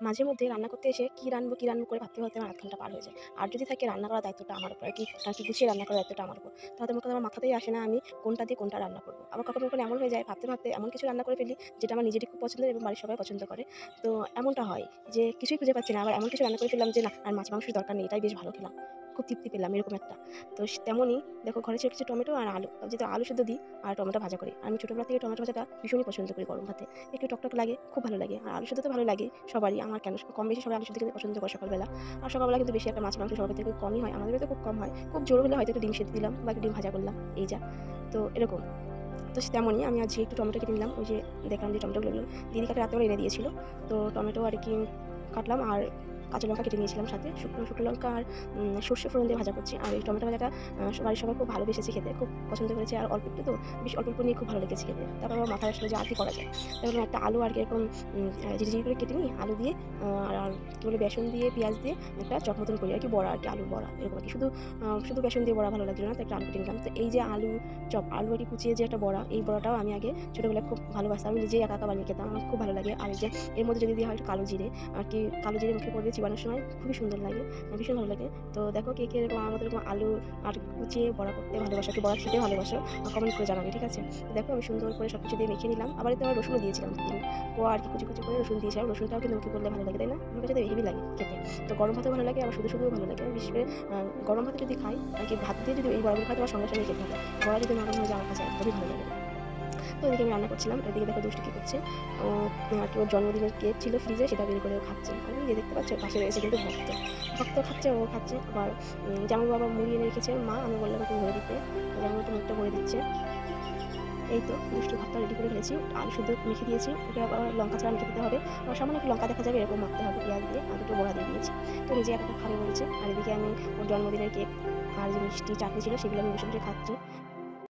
মাঝে মধ্যে রান্না করতে এসে কী রান্না করে ভাবতে আমার ০.৫ ঘন্টা পার হয়ে যায়। আর যদি থাকে রান্না করার দায়িত্বটা আমার উপর আরকি গুছিয়ে রান্না করার দায়িত্বটা আমার উপর। তাহলে মনে করেন আমার মাথাতেই আসে না আমি কোনটা দিয়ে কোনটা রান্না করব। আবার কখনো এমন হয়ে যায় ভাবতে এমন কিছু রান্না করে ফেলি যেটা আমার নিজেরই খুব পছন্দের এবং বাড়ির সবাই পছন্দ করে। তো এমনটা হয় যে কিছুই খুঁজে পাচ্ছি না। আবার এমন কিছু রান্না করে ফেললাম যে না আর মাছ মাংসের দরকার নেই। এটাই বেশ ভালো খেলাম। খুব তৃপ্তি পেলাম এরকম একটা। তো তেমনই দেখো ঘরে ছিল কিছু টমেটো আর আলু। যেহেতু আলু সিদ্ধ দিই আর টমেটো ভাজা করি। আমি ছোটবেলা থেকে টমেটো ভাজাটা ভীষণই পছন্দ করি গরম ভাতে। একটু টকটক লাগে, খুব ভালো লাগে। আর আলু সেদ্ধ তো ভালো লাগেই সবারই। আমার কেন কম বেশি সবাই আলু সেদ্ধ খেতে পছন্দ করে সকালবেলা। আর সকালবেলা কিন্তু বেশি একটা মাছ মাংস সবার ক্ষেত্রে খুব কমই হয়। আমাদের বাড়িতে খুব কম হয়। খুব জোর হলে হয়তো একটু ডিম সেদ্ধ দিলাম বা একটু ডিম ভাজা করলাম এই যা। তো এরকম। তো তেমনই আমি আজকে একটু টমেটো কেটে নিলাম। ওই যে দেখলাম যে টমেটোগুলো দিদি কাটে রাত্রেবেলা এনে দিয়েছিল। তো টমেটো আরকি কাটলাম আর কাঁচা লঙ্কা কেটে নিয়েছিলাম সাথে। শুকনো লঙ্কা আর সর্ষে ফোড়ন দিয়ে ভাজা করছি। আর এই টমেটো ভাজাটা বাড়ির সবাই খুব ভালোবেসেছে খেতে। খুব পছন্দ করেছে আর অল্প একটু তো বেশ অল্প নিয়ে খুব ভালো লেগেছে খেতে। তারপর আমার মাথায় আসলো যে আর কি করা যায়। তাই ভাবলাম একটা আলু আরকি এরকম ঝিরিঝিরি করে কেটে নিই। আলু দিয়ে আর কি বলে বেসন দিয়ে পেঁয়াজ দিয়ে একটা চপ মতন করি আরকি বড়া আরকি আলুর বড়া এরকম আরকি। শুধু বেসন দিয়ে বড়া ভালো লাগছিল না। তো একটা আলু কেটে নিলাম। তো এই যে আলু চপ, আলু আরকি কুচিয়ে যে একটা বড়া, এই বড়াটাও আমি আগে ছোটবেলায় খুব ভালোবাসতাম। আমি নিজেই একা বানিয়ে খেতাম। আমার খুব ভালো লাগে। আর এই যে এর মধ্যে যদি দেওয়া হয় একটু কালো জিরে, আরকি কালো জিরে মুখে পড়বে চিবানোর সময় খুবই সুন্দর লাগে। ভীষণ ভালো লাগে। তো দেখো কে এরকম আমার মতো এরকম আলু আর কুচিয়ে বড়া করতে ভালোবাসো, একটু বড়া খেতে ভালোবাসো, কমেন্ট করে জানাবে, ঠিক আছে? তো দেখো আমি সুন্দর করে সবকিছু দিয়ে মেখে নিলাম। আবার এতে আবার রসুনও দিয়েছিলাম। কোয়া আরকি কুচি করে রসুন দিয়েছিলাম। রসুনটাও কিন্তু মুখে পড়লে ভালো লাগে, তাই না? আমার কাছে তো হেভি লাগে খেতে। তো গরম ভাতেও ভালো লাগে আবার শুধুও ভালো লাগে। বিশেষ করে গরম ভাতে যদি খাই আরকি ভাত দিয়ে যদি এই বড়াগুলো খাই তো আমার সঙ্গে খেতে হবে। বড়া যদি নরম হয়ে যায় আমার কাছে একদমই ভালো লাগে না। তো এদিকে আমি রান্না করছিলাম। এদিকে দেখো দুষ্টু কি করছে। ও আরকি ওর জন্মদিনের কেক ছিল ফ্রিজে সেটা বের করে ও খাচ্ছে। আর ওই যে দেখতে পাচ্ছ পাশে রয়েছে কিন্তু ভক্ত। ভক্ত খাচ্ছে, ও খাচ্ছে। আবার জামাইবাবু আবার মুড়ি এনে রেখেছে মা। আমি বললাম একটু ভরে দিতে। জামাইবাবু তো মুখটা ভরে দিচ্ছে। এই তো মিষ্টি ভাতটা রেডি করে ফেলেছি। আলু সিদ্ধ মেখে দিয়েছি। ওটা আবার লঙ্কা ছাড়া মেখে দিতে হবে। সামান্য একটু লঙ্কা দেখা যাবে এরকম মাখতে হবে পেঁয়াজ দিয়ে। আর দুটো বড়া দিয়ে দিয়েছি। তো নিজে একা খাবে বলছে। আর এদিকে আমি ওর জন্মদিনের কেক আর যে মিষ্টি চাটনি ছিল সেগুলো আমি বসে খাচ্ছি।